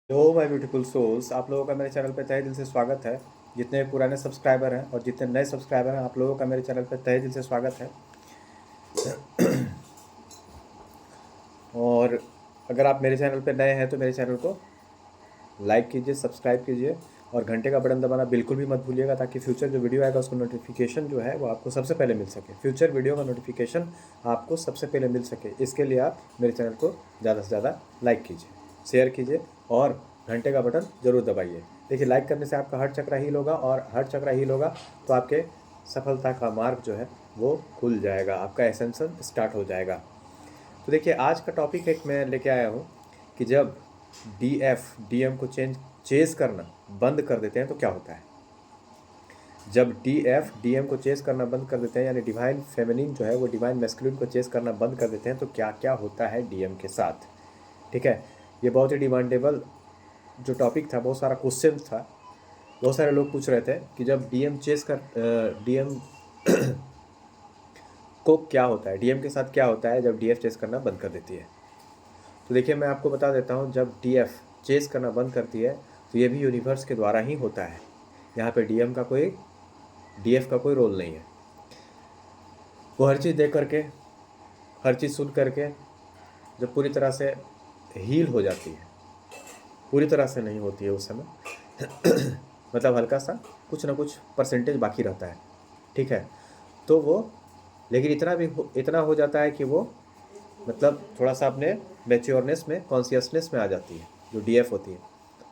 Hello my beautiful souls, आप लोगों का मेरे चैनल पे तहे दिल से स्वागत है। जितने पुराने सब्सक्राइबर हैं और जितने नए सब्सक्राइबर हैं, आप लोगों का मेरे चैनल पे तहे दिल से स्वागत है। और अगर आप मेरे चैनल पे नए हैं तो मेरे चैनल को लाइक कीजिए, सब्सक्राइब कीजिए और घंटे का बटन दबाना बिल्कुल भी मत भूलिएगा, ताकि फ्यूचर जो वीडियो आएगा उसका नोटिफिकेशन जो है वो आपको सबसे पहले मिल सके। फ्यूचर वीडियो का नोटिफिकेशन आपको सबसे पहले मिल सके, इसके लिए आप मेरे चैनल को ज़्यादा से ज़्यादा लाइक कीजिए, शेयर कीजिए और घंटे का बटन ज़रूर दबाइए। देखिए, लाइक करने से आपका हर चक्रा हील होगा और हर चक्रा हील होगा तो आपके सफलता का मार्ग जो है वो खुल जाएगा, आपका एसेंशन स्टार्ट हो जाएगा। तो देखिए, आज का टॉपिक एक मैं लेके आया हूँ कि जब डीएम को चेस करना बंद कर देते हैं तो क्या होता है। जब डीएम को चेस करना बंद कर देते हैं, यानी डिवाइन फेमिनिन जो है वो डिवाइन मैस्कुलिन को चेस करना बंद कर देते हैं, तो क्या क्या होता है डीएम के साथ। ठीक है, ये बहुत ही डिमांडेबल जो टॉपिक था, बहुत सारा क्वेश्चन था। बहुत सारे लोग पूछ रहे थे कि जब डीएम को क्या होता है, डीएम के साथ क्या होता है जब डीएफ चेस करना बंद कर देती है। तो देखिए, मैं आपको बता देता हूँ, जब डीएफ चेस करना बंद करती है तो ये भी यूनिवर्स के द्वारा ही होता है। यहाँ पे डीएफ का कोई रोल नहीं है। वो हर चीज़ देख करके, हर चीज़ सुन करके जब पूरी तरह से हील हो जाती है, पूरी तरह से नहीं होती है उस समय मतलब हल्का सा कुछ ना कुछ परसेंटेज बाकी रहता है। ठीक है, तो वो लेकिन इतना हो जाता है कि वो मतलब थोड़ा सा अपने मैच्योरनेस में, कॉन्शियसनेस में आ जाती है जो डीएफ होती है।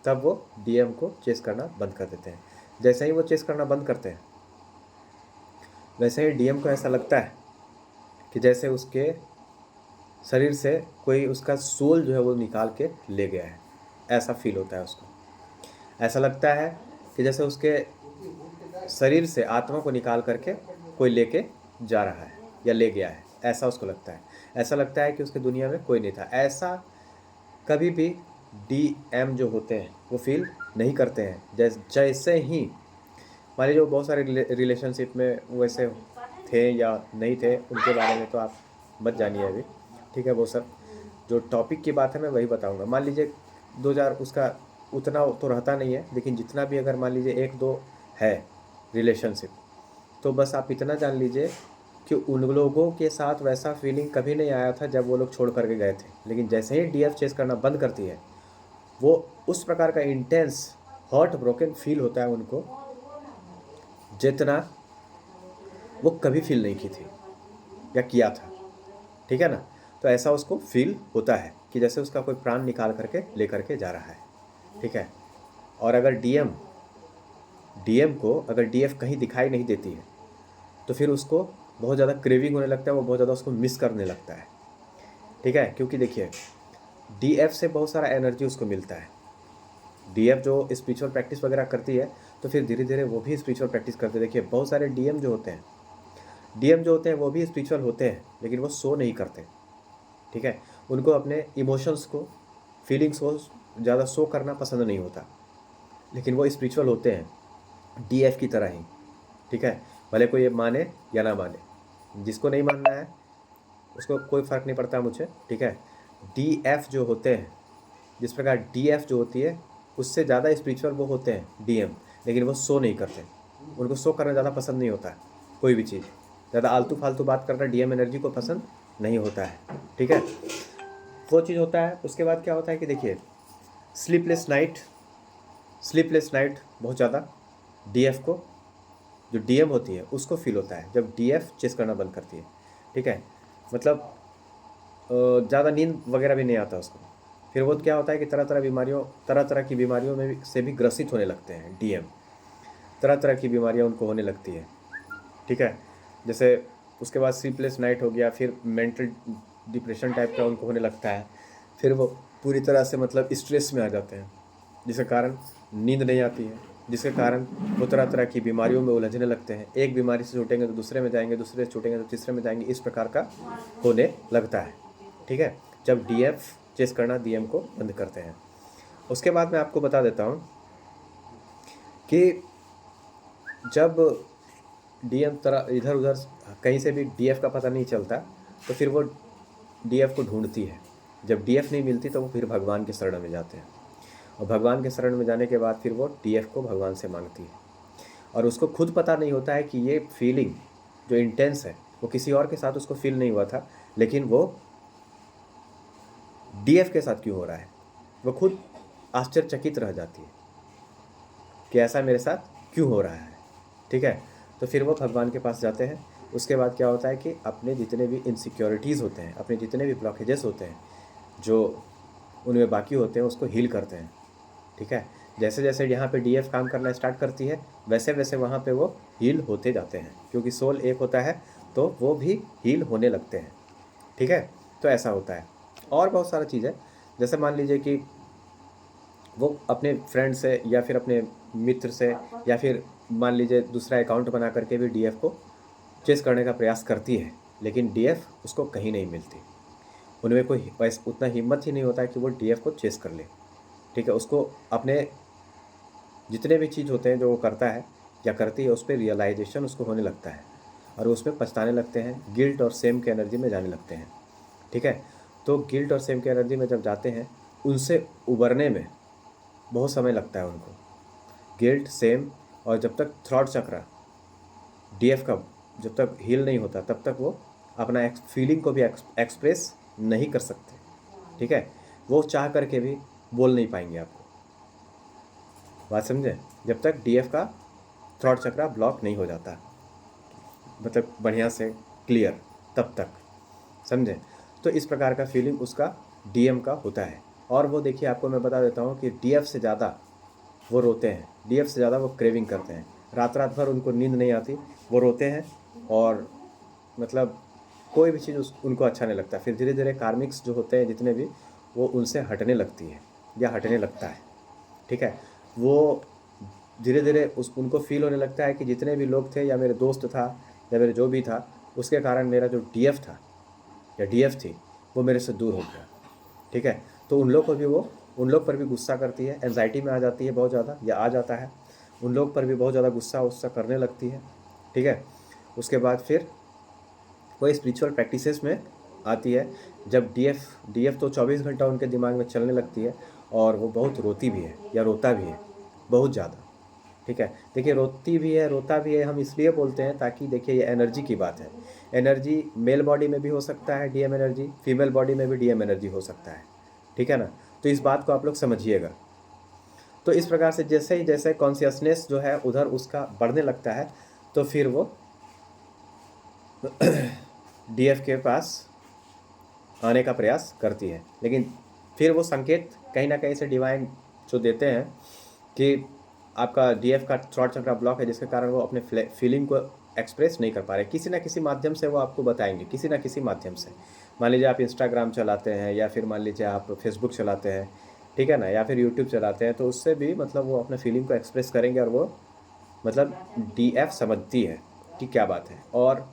तब वो डीएम को चेस करना बंद कर देते हैं। जैसे ही वो चेस करना बंद करते हैं, वैसे ही डीएम को ऐसा लगता है कि जैसे उसके शरीर से कोई उसका सोल जो है वो निकाल के ले गया है। ऐसा फील होता है उसको। ऐसा लगता है कि जैसे उसके शरीर से आत्मा को निकाल करके कोई लेके जा रहा है या ले गया है, ऐसा उसको लगता है। ऐसा लगता है कि उसके दुनिया में कोई नहीं था। ऐसा कभी भी डीएम जो होते हैं वो फील नहीं करते हैं। जैसे ही मान लीजिए, बहुत सारे रिलेशनशिप में वैसे थे या नहीं थे, उनके बारे में तो आप मत जानिए अभी। ठीक है, वो सब जो टॉपिक की बात है मैं वही बताऊंगा। मान लीजिए 2000 उसका उतना तो रहता नहीं है, लेकिन जितना भी अगर मान लीजिए एक दो है रिलेशनशिप, तो बस आप इतना जान लीजिए कि उन लोगों के साथ वैसा फीलिंग कभी नहीं आया था जब वो लोग छोड़ करके गए थे। लेकिन जैसे ही डीएफ चेस करना बंद करती है, वो उस प्रकार का इंटेंस हार्ट ब्रोकन फील होता है उनको, जितना वो कभी फील नहीं की थी या किया था। ठीक है ना, तो ऐसा उसको फील होता है कि जैसे उसका कोई प्राण निकाल करके ले करके जा रहा है। ठीक है, और अगर डीएम को अगर डीएफ कहीं दिखाई नहीं देती है तो फिर उसको बहुत ज़्यादा क्रेविंग होने लगता है, वो बहुत ज़्यादा उसको मिस करने लगता है। ठीक है, क्योंकि देखिए, डीएफ से बहुत सारा एनर्जी उसको मिलता है। डीएफ जो स्पिरिचुअल प्रैक्टिस वगैरह करती है तो फिर धीरे धीरे वो भी स्पिरिचुअल प्रैक्टिस करते हैं। देखिए, बहुत सारे डीएम जो होते हैं वो भी स्पिरिचुअल होते हैं, लेकिन वो शो नहीं करते। ठीक है, उनको अपने इमोशंस को, फीलिंग्स को ज़्यादा शो करना पसंद नहीं होता, लेकिन वो स्पिरिचुअल होते हैं डीएफ की तरह ही। ठीक है, भले कोई ये माने या ना माने, जिसको नहीं मानना है उसको कोई फ़र्क नहीं पड़ता मुझे। ठीक है, डीएफ जो होते हैं, जिस प्रकार डीएफ जो होती है उससे ज़्यादा स्पिरिचुअल वो होते हैं डीएम, लेकिन वो शो नहीं करते। उनको शो करना ज़्यादा पसंद नहीं होता है। कोई भी चीज़ ज़्यादा आलतू फालतू बात करना डीएम एनर्जी को पसंद नहीं होता है। ठीक है, वो चीज़ होता है। उसके बाद क्या होता है कि देखिए, स्लीपलेस नाइट बहुत ज़्यादा डीएफ को, जो डीएम होती है उसको फील होता है जब डीएफ चेस करना बंद करती है। ठीक है, मतलब ज़्यादा नींद वगैरह भी नहीं आता उसको। फिर वो क्या होता है कि तरह तरह की बीमारियों से भी ग्रसित होने लगते हैं डीएम। तरह तरह की बीमारियां उनको होने लगती है। ठीक है, जैसे उसके बाद स्लीपलेस नाइट हो गया, फिर मेंटल डिप्रेशन टाइप का उनको होने लगता है। फिर वो पूरी तरह से मतलब स्ट्रेस में आ जाते हैं, जिसके कारण नींद नहीं आती है, जिसके कारण वो तरह तरह की बीमारियों में उलझने लगते हैं। एक बीमारी से छूटेंगे तो दूसरे में जाएंगे, दूसरे से छूटेंगे तो तीसरे में जाएंगे, इस प्रकार का होने लगता है। ठीक है, जब डीएफ चेस करना डीएम को बंद करते हैं। उसके बाद मैं आपको बता देता हूँ कि जब डीएम तरह इधर उधर कहीं से भी डीएफ का पता नहीं चलता, तो फिर वो डीएफ को ढूंढती है। जब डीएफ नहीं मिलती तो वो फिर भगवान के शरण में जाते हैं। और भगवान के शरण में जाने के बाद फिर वो डीएफ को भगवान से मांगती है। और उसको खुद पता नहीं होता है कि ये फीलिंग जो इंटेंस है वो किसी और के साथ उसको फील नहीं हुआ था, लेकिन वो डीएफ के साथ क्यों हो रहा है। वो खुद आश्चर्यचकित रह जाती है कि ऐसा मेरे साथ क्यों हो रहा है। ठीक है, तो फिर वो भगवान के पास जाते हैं। उसके बाद क्या होता है कि अपने जितने भी इनसिक्योरिटीज़ होते हैं, अपने जितने भी ब्लॉकेजेस होते हैं जो उनमें बाकी होते हैं, उसको हील करते हैं। ठीक है, जैसे जैसे यहाँ पे डीएफ काम करना स्टार्ट करती है वैसे वैसे वहाँ पे वो हील होते जाते हैं, क्योंकि सोल एक होता है तो वो भी हील होने लगते हैं। ठीक है, तो ऐसा होता है। और बहुत सारा चीज़ है, जैसे मान लीजिए कि वो अपने फ्रेंड से या फिर अपने मित्र से या फिर मान लीजिए दूसरा अकाउंट बना करके भी डीएफ को चेस करने का प्रयास करती है, लेकिन डीएफ उसको कहीं नहीं मिलती। उनमें कोई वैसे उतना हिम्मत ही नहीं होता है कि वो डीएफ को चेस कर ले। ठीक है, उसको अपने जितने भी चीज़ होते हैं जो वो करता है या करती है उस पर रियलाइजेशन उसको होने लगता है और वो उसमें पछताने लगते हैं, गिल्ट और सेम के एनर्जी में जाने लगते हैं। ठीक है, तो गिल्ट और सेम के एनर्जी में जब जाते हैं उनसे उबरने में बहुत समय लगता है उनको। गिल्ट, सेम और जब तक थ्रॉट चक्र डीएफ का जब तक हील नहीं होता तब तक वो अपना फीलिंग को भी एक्सप्रेस नहीं कर सकते। ठीक है, वो चाह करके भी बोल नहीं पाएंगे आपको। बात समझे, जब तक डीएफ का थ्रॉट चक्र ब्लॉक नहीं हो जाता, मतलब बढ़िया से क्लियर, तब तक समझे। तो इस प्रकार का फीलिंग उसका डीएम का होता है। और वो देखिए आपको मैं बता देता हूँ कि डीएफ से ज़्यादा वो रोते हैं, डीएफ से ज़्यादा वो क्रेविंग करते हैं। रात रात भर उनको नींद नहीं आती, वो रोते हैं और मतलब कोई भी चीज़ उनको अच्छा नहीं लगता। फिर धीरे धीरे कार्मिक्स जो होते हैं जितने भी, वो उनसे हटने लगती है या हटने लगता है। ठीक है, वो धीरे धीरे उनको फील होने लगता है कि जितने भी लोग थे या मेरे दोस्त था या मेरे जो भी था, उसके कारण मेरा जो डीएफ था या डीएफ थी वो मेरे से दूर हो गया। ठीक है, तो उन लोग पर भी गुस्सा करती है, एंजाइटी में आ जाती है बहुत ज़्यादा या आ जाता है। उन लोग पर भी बहुत ज़्यादा गुस्सा करने लगती है। ठीक है, उसके बाद फिर वो स्पिरिचुअल प्रैक्टिसेस में आती है। जब डीएफ तो 24 घंटा उनके दिमाग में चलने लगती है और वो बहुत रोती भी है या रोता भी है बहुत ज़्यादा। ठीक है, देखिए रोती भी है रोता भी है हम इसलिए बोलते हैं ताकि देखिए ये एनर्जी की बात है। एनर्जी मेल बॉडी में भी हो सकता है डीएम एनर्जी, फीमेल बॉडी में भी डीएम एनर्जी हो सकता है। ठीक है ना, तो इस बात को आप लोग समझिएगा। तो इस प्रकार से जैसे ही जैसे कॉन्शियसनेस जो है उधर उसका बढ़ने लगता है तो फिर वो डीएफ के पास आने का प्रयास करती है। लेकिन फिर वो संकेत कहीं ना कहीं से डिवाइन जो देते हैं कि आपका डीएफ का थ्रॉट चक्र ब्लॉक है, जिसके कारण वो अपने फीलिंग को एक्सप्रेस नहीं कर पा रहे। किसी ना किसी माध्यम से वो आपको बताएंगे, किसी ना किसी माध्यम से। मान लीजिए आप इंस्टाग्राम चलाते हैं या फिर मान लीजिए आप फेसबुक चलाते हैं, ठीक है ना, या फिर यूट्यूब चलाते हैं, तो उससे भी मतलब वो अपने फीलिंग को एक्सप्रेस करेंगे और वो मतलब डीएफ समझती है कि क्या बात है। और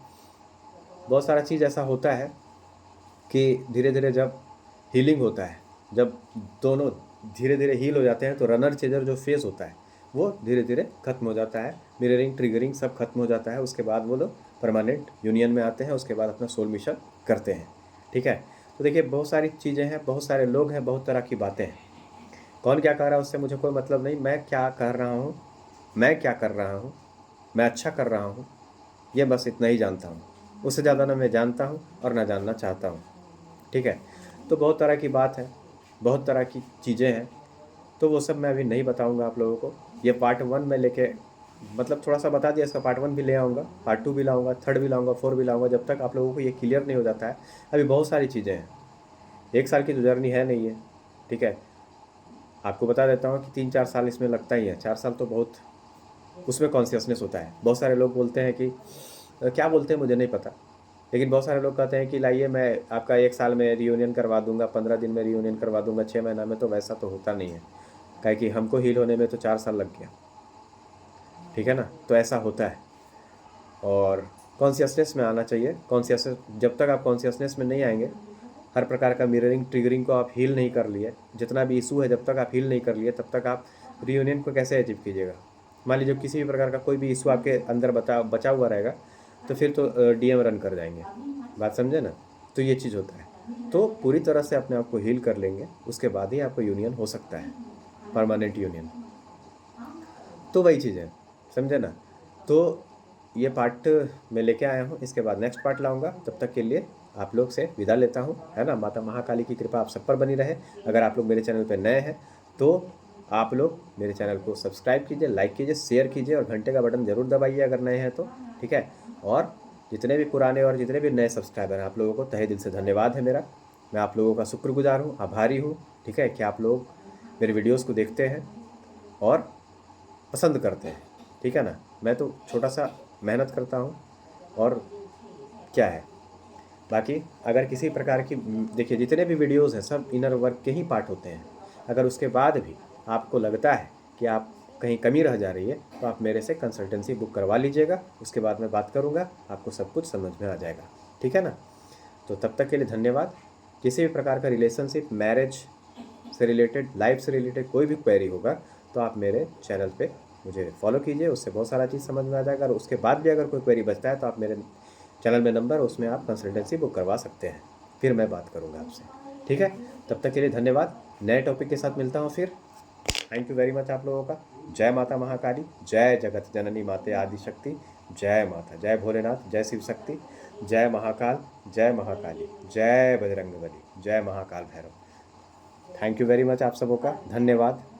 बहुत सारा चीज़ ऐसा होता है कि धीरे धीरे जब हीलिंग होता है, जब दोनों धीरे धीरे हील हो जाते हैं तो रनर चेजर जो फेज़ होता है वो धीरे धीरे खत्म हो जाता है, मिररिंग ट्रिगरिंग सब खत्म हो जाता है। उसके बाद वो लोग परमानेंट यूनियन में आते हैं, उसके बाद अपना सोल मिशन करते हैं। ठीक है, तो देखिए बहुत सारी चीज़ें हैं, बहुत सारे लोग हैं, बहुत तरह की बातें हैं। कौन क्या कर रहा है उससे मुझे कोई मतलब नहीं। मैं क्या कर रहा हूँ, मैं क्या कर रहा हूँ, मैं अच्छा कर रहा हूँ, ये बस इतना ही जानता हूँ। उससे ज़्यादा ना मैं जानता हूँ और ना जानना चाहता हूँ। ठीक है, तो बहुत तरह की बात है, बहुत तरह की चीज़ें हैं, तो वो सब मैं अभी नहीं बताऊंगा आप लोगों को। ये पार्ट 1 में लेके मतलब थोड़ा सा बता दिया, इसका पार्ट 1 भी ले आऊँगा, पार्ट 2 भी लाऊंगा, 3rd भी लाऊंगा, 4 भी लाऊंगा, जब तक आप लोगों को ये क्लियर नहीं हो जाता है। अभी बहुत सारी चीज़ें हैं, 1 साल की तो जर्नी है नहीं है। ठीक है, आपको बता देता हूँ कि 3-4 साल इसमें लगता ही है। 4 साल तो बहुत उसमें कॉन्शियसनेस होता है। बहुत सारे लोग बोलते हैं कि क्या बोलते हैं मुझे नहीं पता, लेकिन बहुत सारे लोग कहते हैं कि लाइए मैं आपका 1 साल में रियूनियन करवा दूंगा, 15 दिन में रियूनियन करवा दूंगा, 6 महीना में। तो वैसा तो होता नहीं है, काहे कि हमको हील होने में तो 4 साल लग गया। ठीक है ना, तो ऐसा होता है। और कॉन्शियसनेस में आना चाहिए। कॉन्शियसनेस जब तक आप कॉन्शियसनेस में नहीं आएंगे, हर प्रकार का मिररिंग ट्रिगरिंग को आप हील नहीं कर लिए, जितना भी इशू है जब तक आप हील नहीं कर लिए तब तक आप रियूनियन को कैसे अचीव कीजिएगा। मान लीजिए किसी भी प्रकार का कोई भी इशू आपके अंदर बचा हुआ रहेगा तो फिर तो डीएम रन कर जाएंगे। बात समझे ना, तो ये चीज़ होता है। तो पूरी तरह से अपने आप को हील कर लेंगे, उसके बाद ही आपको यूनियन हो सकता है। Permanent union. तो वही चीज़ है, समझे ना। तो ये पार्ट मैं लेके आया हूँ, इसके बाद नेक्स्ट पार्ट लाऊंगा। तब तक के लिए आप लोग से विदा लेता हूँ, है ना। माता महाकाली की कृपा आप सब पर बनी रहे। अगर आप लोग मेरे चैनल पर नए हैं तो आप लोग मेरे चैनल को सब्सक्राइब कीजिए, लाइक कीजिए, शेयर कीजिए और घंटे का बटन ज़रूर दबाइए अगर नए हैं तो, ठीक है। और जितने भी पुराने और जितने भी नए सब्सक्राइबर हैं, आप लोगों को तहे दिल से धन्यवाद है मेरा। मैं आप लोगों का शुक्रगुजार हूँ, आभारी हूँ, ठीक है, कि आप लोग मेरे वीडियोज़ को देखते हैं और पसंद करते हैं, ठीक है ना। मैं तो छोटा सा मेहनत करता हूँ और क्या है। बाकी अगर किसी प्रकार की देखिए जितने भी वीडियोज़ हैं सब इनर वर्क के ही पार्ट होते हैं। अगर उसके बाद भी आपको लगता है कि आप कहीं कमी रह जा रही है तो आप मेरे से कंसल्टेंसी बुक करवा लीजिएगा, उसके बाद मैं बात करूँगा, आपको सब कुछ समझ में आ जाएगा, ठीक है ना। तो तब तक के लिए धन्यवाद। किसी भी प्रकार का रिलेशनशिप, मैरिज से रिलेटेड, लाइफ से रिलेटेड कोई भी क्वेरी होगा तो आप मेरे चैनल पे मुझे फॉलो कीजिए, उससे बहुत सारा चीज़ समझ में आ जाएगा। और उसके बाद भी अगर कोई क्वेरी बचता है तो आप मेरे चैनल में नंबर, उसमें आप कंसल्टेंसी बुक करवा सकते हैं, फिर मैं बात करूँगा आपसे, ठीक है। तब तक के लिए धन्यवाद। नए टॉपिक के साथ मिलता हूँ फिर। थैंक यू वेरी मच आप लोगों का। जय माता महाकाली, जय जगत जननी माते आदिशक्ति, जय माता, जय भोलेनाथ, जय शिव शक्ति, जय महाकाल, जय महाकाली, जय बजरंगबली, जय Mahakal Bhairav. Thank you very much आप सबों का, धन्यवाद।